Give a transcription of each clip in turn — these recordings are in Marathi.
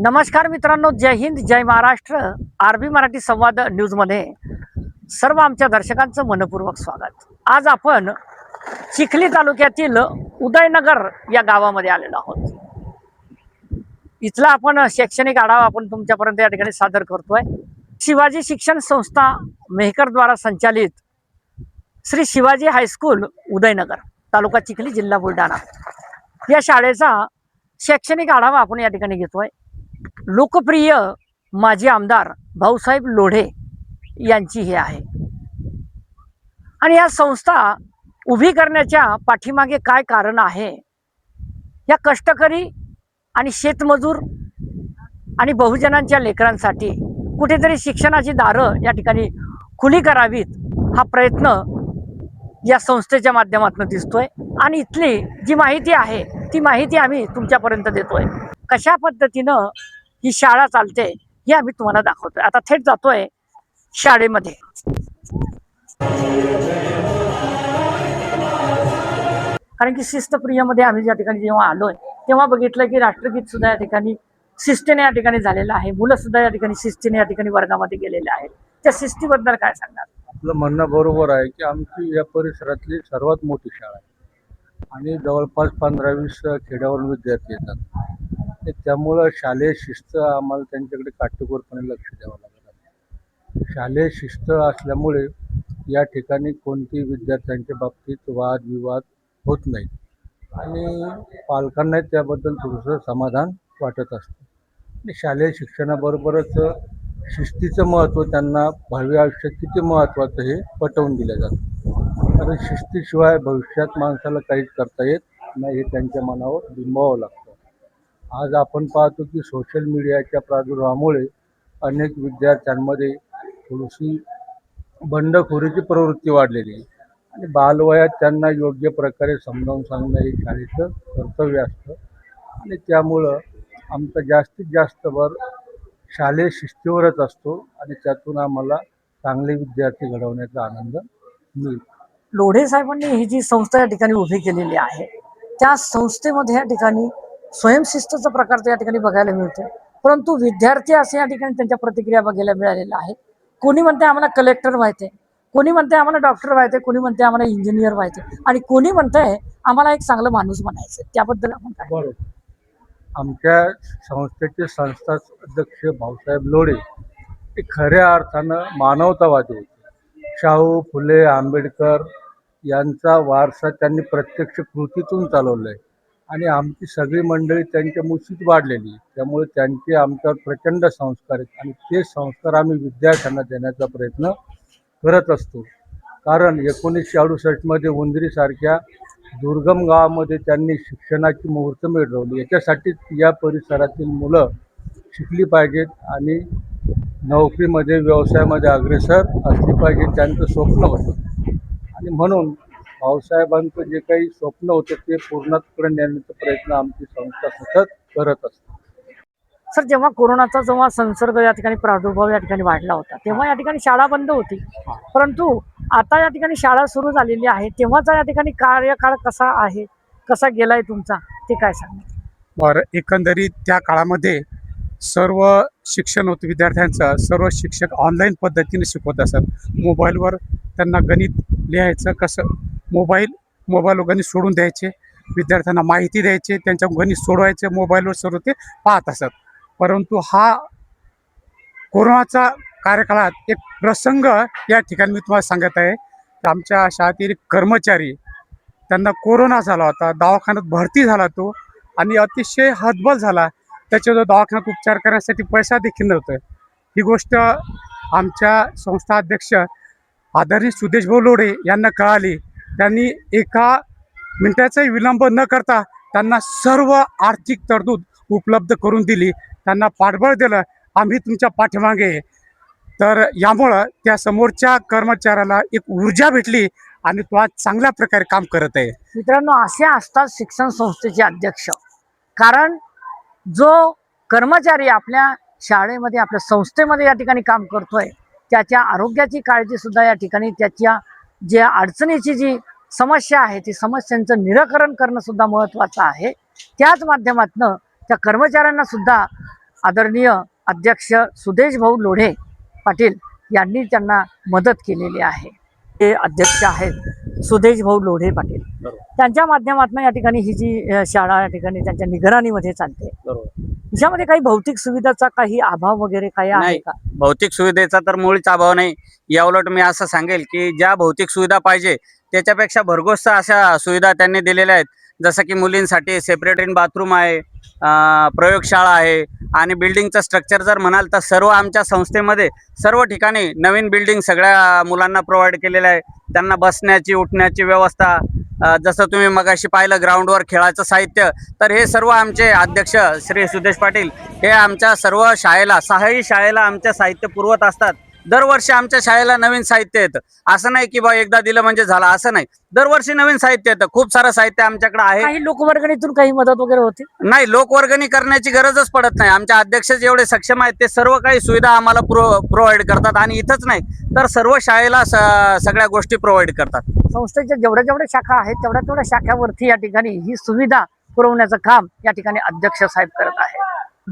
नमस्कार मित्रांनो, जय हिंद, जय महाराष्ट्र. आरबी मराठी संवाद न्यूजमध्ये सर्व आमच्या दर्शकांचं मनपूर्वक स्वागत. आज आपण चिखली तालुक्यातील उदयनगर या गावामध्ये आलेलो आहोत. इथला आपण शैक्षणिक आढावा आपण तुमच्यापर्यंत या ठिकाणी सादर करतोय. शिवाजी शिक्षण संस्था मेहकर द्वारा संचालित श्री शिवाजी हायस्कूल उदयनगर, तालुका चिखली, जिल्हा बुलढाणा या शाळेचा शैक्षणिक आढावा आपण या ठिकाणी घेतोय. लोकप्रिय माजी आमदार भाऊसाहेब लोढे यांची हे आहे. आणि या संस्था उभी करण्याच्या पाठीमागे काय कारण आहे, या कष्टकरी आणि शेतमजूर आणि बहुजनांच्या लेकरांसाठी कुठेतरी शिक्षणाची दारं या ठिकाणी खुली करावीत हा प्रयत्न या संस्थेच्या माध्यमातून दिसतोय. आणि इथली जी माहिती आहे ती माहिती आम्ही तुमच्यापर्यंत देतोय. कशा पद्धतीनं ही शाळा चालते हे आम्ही तुम्हाला दाखवतोय. आता थेट जातोय शाळेमध्ये. कारण की शिस्तप्रियमध्ये आम्ही ज्या ठिकाणी जेव्हा आलोय तेव्हा बघितलं की राष्ट्रगीत सुद्धा या ठिकाणी शिस्तीने या ठिकाणी झालेलं आहे. मुलं सुद्धा या ठिकाणी शिस्तीने या ठिकाणी वर्गामध्ये गेलेले आहेत. त्या शिस्तीबद्दल काय सांगणार? आपलं म्हणणं बरोबर आहे की आमची या परिसरातली सर्वात मोठी शाळा आहे आणि जवळपास 15-20 खेड्यावरून विद्यार्थी येतात. त्यामुळं शालेय शिस्त आम्हाला त्यांच्याकडे काटेकोरपणे लक्ष द्यावं लागतं. शालेय शिस्त असल्यामुळे या ठिकाणी कोणती विद्यार्थ्यांच्या बाबतीत वादविवाद होत नाही आणि पालकांना त्याबद्दल थोडंसं समाधान वाटत असतं. आणि शालेय शिक्षणाबरोबरच शिस्तीचं महत्त्व त्यांना भावी आयुष्यात किती महत्त्वाचं हे पटवून दिलं जातं. कारण शिस्तीशिवाय भविष्यात माणसाला काहीच करता येत नाही हे त्यांच्या मनावर बिंबवावं लागतं. आज आपण पाहतो की सोशल मीडियाच्या प्रादुर्भावामुळे अनेक विद्यार्थ्यांमध्ये थोडीशी बंडखोरीची प्रवृत्ती वाढलेली आहे आणि बालवयात त्यांना योग्य प्रकारे समजावून सांगणं हे शाळेचं कर्तव्य असतं. आणि त्यामुळं आमचा जास्तीत जास्त भर शालेय शिस्तीवरच असतो आणि त्यातून आम्हाला चांगले विद्यार्थी घडवण्याचा आनंद मिळतो. लोढे साहेबांनी ही जी संस्था या ठिकाणी उभी केलेली आहे त्या संस्थेमध्ये या ठिकाणी स्वयंशिस्तचा प्रकार या ठिकाणी बघायला मिळतो. परंतु विद्यार्थी असे या ठिकाणी त्यांच्या प्रतिक्रिया बघायला मिळालेल्या आहेत. कोणी म्हणते आम्हाला कलेक्टर व्हायचे, कोणी म्हणते आम्हाला डॉक्टर व्हायचे, कोणी म्हणते आम्हाला इंजिनियर व्हायचे आणि कोणी म्हणतंय आम्हाला एक चांगलं माणूस बनायचं. त्याबद्दल आपण काय? बरोबर. आमच्या संस्थेचे संस्था अध्यक्ष भाऊसाहेब लोढे हे खऱ्या अर्थानं मानवतावादी होते. शाहू फुले आंबेडकर यांचा वारसा त्यांनी प्रत्यक्ष कृतीतून चालवला आहे आणि आमची सगळी मंडळी त्यांच्या मुशीत वाढलेली. त्यामुळे त्यांचे आमच्यावर प्रचंड संस्कार आहेत आणि ते संस्कार आम्ही विद्यार्थ्यांना देण्याचा प्रयत्न करत असतो. कारण 1968मध्ये उंदरीसारख्या दुर्गम गावामध्ये त्यांनी शिक्षणाची मुहूर्तमेढ रोवली. याच्यासाठीच या परिसरातील मुलं शिकली पाहिजेत आणि नोकरीमध्ये व्यवसायामध्ये अग्रेसर असली पाहिजे, त्यांचं स्वप्न होतं. आणि म्हणून भाऊसाहेबांचं जे काही स्वप्न होतं ते पूर्णत्वाकडे नेण्याचा प्रयत्न आमची संस्था सतत करत असते. सर, जेव्हा कोरोनाचा संसर्ग या ठिकाणी प्रादुर्भाव या ठिकाणी वाढला होता तेव्हा या ठिकाणी शाळा बंद होती. परंतु आता या ठिकाणी शाळा सुरू झालेली आहे. तेव्हाचा या ठिकाणी कार्यकाळ कसा आहे, कसा गेलाय तुमचा, ते काय सांगणार? बरं, एकंदरीत त्या काळामध्ये सर्व शिक्षण होतं विद्यार्थ्यांचं. सर्व शिक्षक ऑनलाईन पद्धतीने शिकवत असत. मोबाईलवर त्यांना गणित लिहायचं कसं, मोबाईलवर गणित सोडून द्यायचे, विद्यार्थ्यांना माहिती द्यायचे, त्यांच्या गणित सोडवायचे मोबाईलवर सर्व ते पाहत असत. परंतु हा कोरोनाचा कार्यकाळात एक प्रसंग या ठिकाणी मी तुम्हाला सांगत आहे. आमच्या शाळेतील कर्मचारी त्यांना कोरोना झाला होता, दवाखान्यात भरती झाला तो आणि अतिशय हतबल झाला. त्याच्यावर दवाखान्यात उपचार करण्यासाठी पैसा देखील नव्हता. ही गोष्ट आमच्या संस्था अध्यक्ष आदरणीय सुदेश भाऊ लोढे यांना कळाली. त्यांनी एका मिनिटाचाही विलंब न करता त्यांना सर्व आर्थिक तरतूद उपलब्ध करून दिली. त्यांना पाठबळ दिलं, आम्ही तुमच्या पाठीमागे. तर यामुळं त्या समोरच्या कर्मचाऱ्याला एक ऊर्जा भेटली आणि तो आज चांगल्या प्रकारे काम करत आहे. मित्रांनो, असे असतात शिक्षण संस्थेचे अध्यक्ष. कारण जो कर्मचारी आपल्या शाळेमध्ये आपल्या संस्थेमध्ये या ठिकाणी काम करतोय त्याच्या आरोग्याची काळजी सुद्धा या ठिकाणी, त्याच्या ज्या अडचणीची जी समस्या आहे ती समस्यांचं निराकरण करणं सुद्धा महत्त्वाचं आहे. त्याच माध्यमातून त्या कर्मचाऱ्यांना सुद्धा आदरणीय अध्यक्ष सुदेश भाऊ लोढे पाटील यांनी त्यांना मदत केलेली आहे. ते अध्यक्ष आहेत सुदेश भाऊ लोढे पाटील. त्यांच्या माध्यमातून या ठिकाणी ही जी शाळा या ठिकाणी त्यांच्या निगराणीमध्ये चालते. याच्यामध्ये काही भौतिक सुविधाचा काही अभाव वगैरे काही आहे नाही. का? भौतिक सुविधेचा तर मुळीच अभाव नाही. याउलट मी असं सांगेल की ज्या भौतिक सुविधा पाहिजे त्याच्यापेक्षा भरघोस अशा सुविधा त्यांनी दिलेल्या आहेत. जसं की मुलींसाठी सेपरेट बाथरूम आहे, प्रयोगशाळा आहे आणि बिल्डिंगचं स्ट्रक्चर जर म्हणाल तर सर्व आमच्या संस्थेमध्ये सर्व ठिकाणी नवीन बिल्डिंग सगळ्या मुलांना प्रोव्हाइड केलेलं आहे. त्यांना बसण्याची उठण्याची व्यवस्था, जसं तुम्ही मगाशी पाहिलं ग्राउंडवर खेळाचं साहित्य, तर हे सर्व आमचे अध्यक्ष श्री सुदेश पाटील हे आमच्या सर्व शाळेला 6ही शाळेला आमच्या साहित्य पुरवत असतात. दरवर्षी आमच्या शाळेला नवीन साहित्य येतं. असं नाही की बा एकदा दिलं म्हणजे झालं, असं नाही. दरवर्षी नवीन साहित्य येतं. खूप सारं साहित्य आमच्याकडे आहे. काही लोकवर्गणीतून काही मदत वगैरे होते? नाही, लोकवर्गणी करण्याची गरजच पडत नाही. आमच्या अध्यक्ष जेवढे सक्षम आहेत ते सर्व काही सुविधा आम्हाला प्रोव्हाइड करतात आणि इथंच नाही तर सर्व शाळेला सगळ्या गोष्टी प्रोव्हाइड करतात. संस्थेच्या जेवढ्या शाखा आहेत तेवढ्या शाखावरती या ठिकाणी ही सुविधा पुरवण्याचं काम या ठिकाणी अध्यक्ष साहेब करत आहे.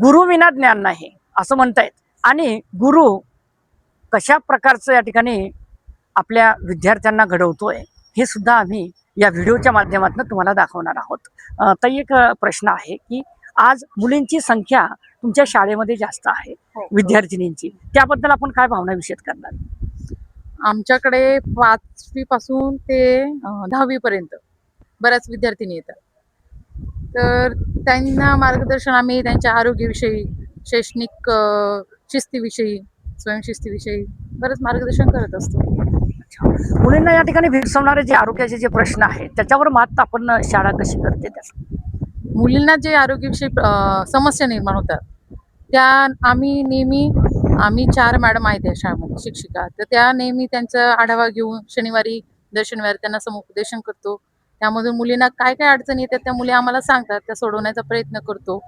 गुरु विना ज्ञान नाही असं म्हणतायत. आणि गुरु कशा प्रकारचं या ठिकाणी आपल्या विद्यार्थ्यांना घडवतोय हे सुद्धा आम्ही या व्हिडिओच्या माध्यमातून तुम्हाला दाखवणार आहोत. तर एक प्रश्न आहे की आज मुलींची संख्या तुमच्या शाळेमध्ये जास्त आहे विद्यार्थिनींची, त्याबद्दल आपण काय भावना विषद करणार? आमच्याकडे 5वी पासून ते 10वी पर्यंत बऱ्याच विद्यार्थिनी येतात. तर त्यांना मार्गदर्शन आम्ही त्यांच्या आरोग्याविषयी, शैक्षणिक शिस्तीविषयी, स्वयंशिस्तीविषयी बरंच मार्गदर्शन करत असतो. मुलींना या ठिकाणी भेडसावणारे जे आरोग्याचे जे प्रश्न आहेत त्याच्यावर मात आपण शाळा कशी करते? त्याचा मुलींना जे आरोग्याविषयी समस्या निर्माण होतात त्या आम्ही 4 मॅडम आहेत या शाळेमध्ये शिक्षिका, तर त्या नेहमी त्यांचा आढावा घेऊन दर शनिवारी त्यांना समुपदेशन करतो. त्यामधून मुलींना काय काय अडचणी येतात त्या मुली आम्हाला सांगतात, त्या सोडवण्याचा प्रयत्न करतो.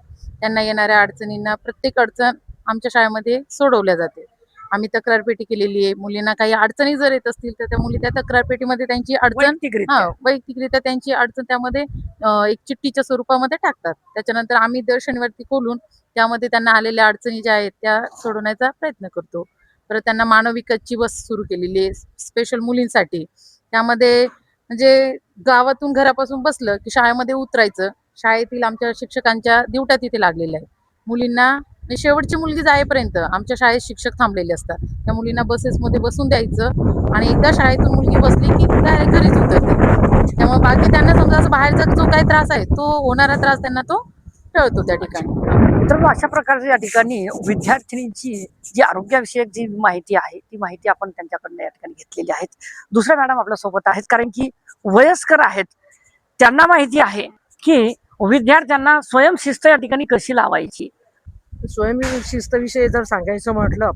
त्यांना येणाऱ्या अडचणींना प्रत्येक अडचण आमच्या शाळेमध्ये सोडवल्या जाते. आम्ही तक्रारपेटी केलेली आहे. मुलींना काही अडचणी जर येत असतील तर त्या मुली त्या तक्रारपेटीमध्ये त्यांची अडचण वैयक्तिकरित्या त्यांची अडचण त्यामध्ये एक चिठ्ठीच्या स्वरूपामध्ये टाकतात. त्याच्यानंतर आम्ही दर शनिवारी ती खोलून त्यामध्ये त्यांना आलेल्या अडचणी ज्या आहेत त्या सोडवण्याचा प्रयत्न करतो. परत त्यांना मानविकाची बस सुरू केलेली आहे स्पेशल मुलींसाठी. त्यामध्ये म्हणजे गावातून घरापासून बसलं की शाळेमध्ये उतरायचं. शाळेतील आमच्या शिक्षकांच्या ड्युट्या तिथे लागलेल्या आहेत. मुलींना शेवटची मुलगी जाईपर्यंत आमच्या शाळेत शिक्षक थांबलेले असतात. त्या मुलींना बसेसमध्ये बसून द्यायचं आणि एकदा शाळेतून मुलगी बसली की डायरेक्ट घरीच उतरते. त्यामुळे बाकी त्यांना समजा असं बाहेरचा जो काही त्रास आहे तो होणारा त्रास त्यांना तो टळतो त्या ठिकाणी. तर अशा प्रकारचे या ठिकाणी विद्यार्थिनींची जी आरोग्याविषयक जी माहिती आहे ती माहिती आपण त्यांच्याकडनं या ठिकाणी घेतलेली आहे. दुसऱ्या मॅडम आपल्या सोबत आहेत, कारण की वयस्कर आहेत, त्यांना माहिती आहे की विद्यार्थ्यांना स्वयंशिस्त या ठिकाणी कशी लावायची. स्वयंशिस्तविषयी जर सांगायचं म्हटलं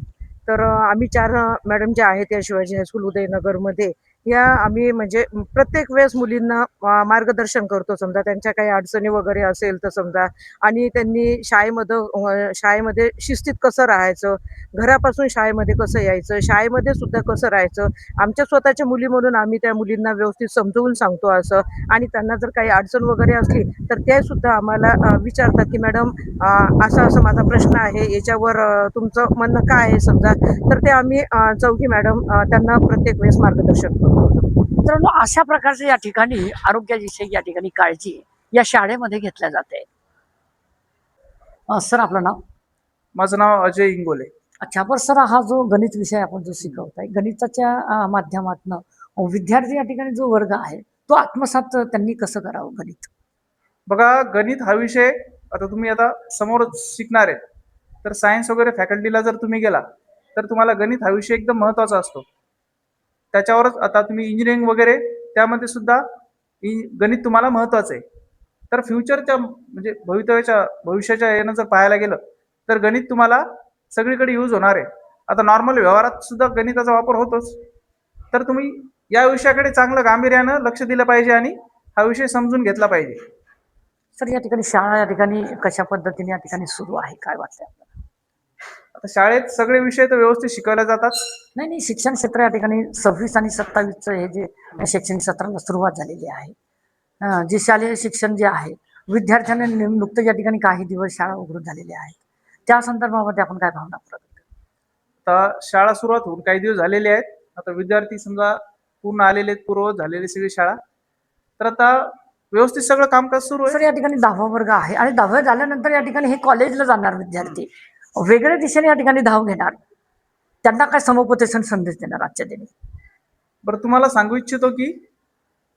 तर आम्ही 4 मॅडम ज्या आहेत या शिवाजी हायस्कूल उदयनगरमध्ये या आम्ही म्हणजे प्रत्येक वेळेस मुलींना मार्गदर्शन करतो. समजा त्यांच्या काही अडचणी वगैरे असेल तर समजा, आणि त्यांनी शाळेमध्ये शिस्तीत कसं राहायचं, घरापासून शाळेमध्ये कसं यायचं, शाळेमध्ये सुद्धा कसं राहायचं, आमच्या स्वतःच्या मुली म्हणून आम्ही त्या मुलींना व्यवस्थित समजवून सांगतो असं. आणि त्यांना जर काही अडचण वगैरे असली तर ते सुद्धा आम्हाला विचारतात की मॅडम असं माझा प्रश्न आहे, याच्यावर तुमचं म्हणणं काय आहे समजा. तर ते आम्ही 4 मॅडम त्यांना प्रत्येक वेळेस मार्गदर्शन करतो. मित्रांनो, अशा प्रकारचे या ठिकाणी आरोग्याविषयी या ठिकाणी काळजी या शाळेमध्ये घेतल्या जाते. सर आपलं नाव? माझं नाव अजय इंगोले. अच्छा, बरं सर, हा जो गणित विषय आपण जो शिकवताय, गणिताच्या माध्यमातून विद्यार्थी या ठिकाणी जो वर्ग आहे तो आत्मसात त्यांनी कसं करावं गणित? बघा, गणित हा विषय आता तुम्ही आता समोर शिकणार आहे तर सायन्स वगैरे फॅकल्टीला जर तुम्ही गेला तर तुम्हाला गणित हा विषय एकदम महत्त्वाचा असतो. त्याच्यावरच आता तुम्ही इंजिनिअरिंग वगैरे त्यामध्ये सुद्धा गणित तुम्हाला महत्त्वाचं आहे. तर फ्युचरच्या म्हणजे भविष्याच्या यानं जर पाहायला गेलं तर गणित तुम्हाला सगळीकडे यूज होणार आहे. आता नॉर्मल व्यवहारात सुद्धा गणिताचा वापर होतोच. तर तुम्ही या विषयाकडे चांगलं गांभीर्यानं लक्ष दिलं पाहिजे आणि हा विषय समजून घेतला पाहिजे. सर, या ठिकाणी शाळा या ठिकाणी कशा पद्धतीने या ठिकाणी सुरू आहे, काय वाटतंय आपल्याला? आता शाळेत सगळे विषय तर व्यवस्थित शिकवले जातात. नाही, शिक्षण क्षेत्र या ठिकाणी 26 आणि 27चं हे जे शैक्षणिक सत्राला सुरुवात झालेली आहे, जे शालेय शिक्षण जे आहे विद्यार्थ्यांना नुकतं या ठिकाणी काही दिवस शाळा उघडून झालेल्या आहेत. त्या संदर्भामध्ये आपण काय भावना प्रकट आता शाळा सुरुवात होऊन काही दिवस झालेले आहेत. आता विद्यार्थी समजा पूर्ण आलेले आहेत, पूर्ववत झालेली सगळी शाळा. तर आता व्यवस्थित सगळं कामकाज सुरू आहे. सर, या ठिकाणी 10वा वर्ग आहे आणि 10वी झाल्यानंतर या ठिकाणी हे कॉलेजला जाणार विद्यार्थी वेगळ्या दिशेने या ठिकाणी धाव घेणार, त्यांना काय समुपदेशन संदेश देणार आजच्या दिनी? बरं, तुम्हाला सांगू इच्छितो की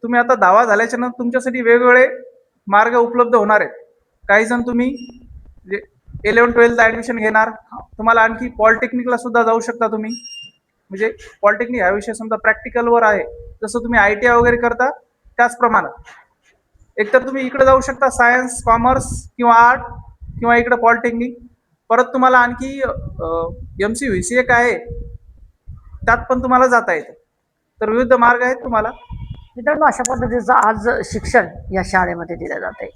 तुम्ही आता 10वा झाल्याच्या नंतर तुमच्यासाठी वेगवेगळे मार्ग उपलब्ध होणार आहेत. काही जण तुम्ही 11-12th ऍडमिशन घेणार, तुम्हाला आणखी पॉलिटेक्निकला सुद्धा जाऊ शकता तुम्ही. म्हणजे पॉलिटेक्निक हा विषय समजा प्रॅक्टिकलवर आहे, जसं तुम्ही ITI वगैरे करता त्याचप्रमाणे एकतर तुम्ही इकडे जाऊ शकता, सायन्स, कॉमर्स किंवा आर्ट, किंवा इकडे पॉलिटेक्निक. परत तुम्हाला आणखी MCVC एक आहे, त्यात पण तुम्हाला जाता येतं. तर विविध मार्ग आहेत तुम्हाला. मित्रांनो, अशा पद्धतीचं आज शिक्षण या शाळेमध्ये दिलं जात आहे.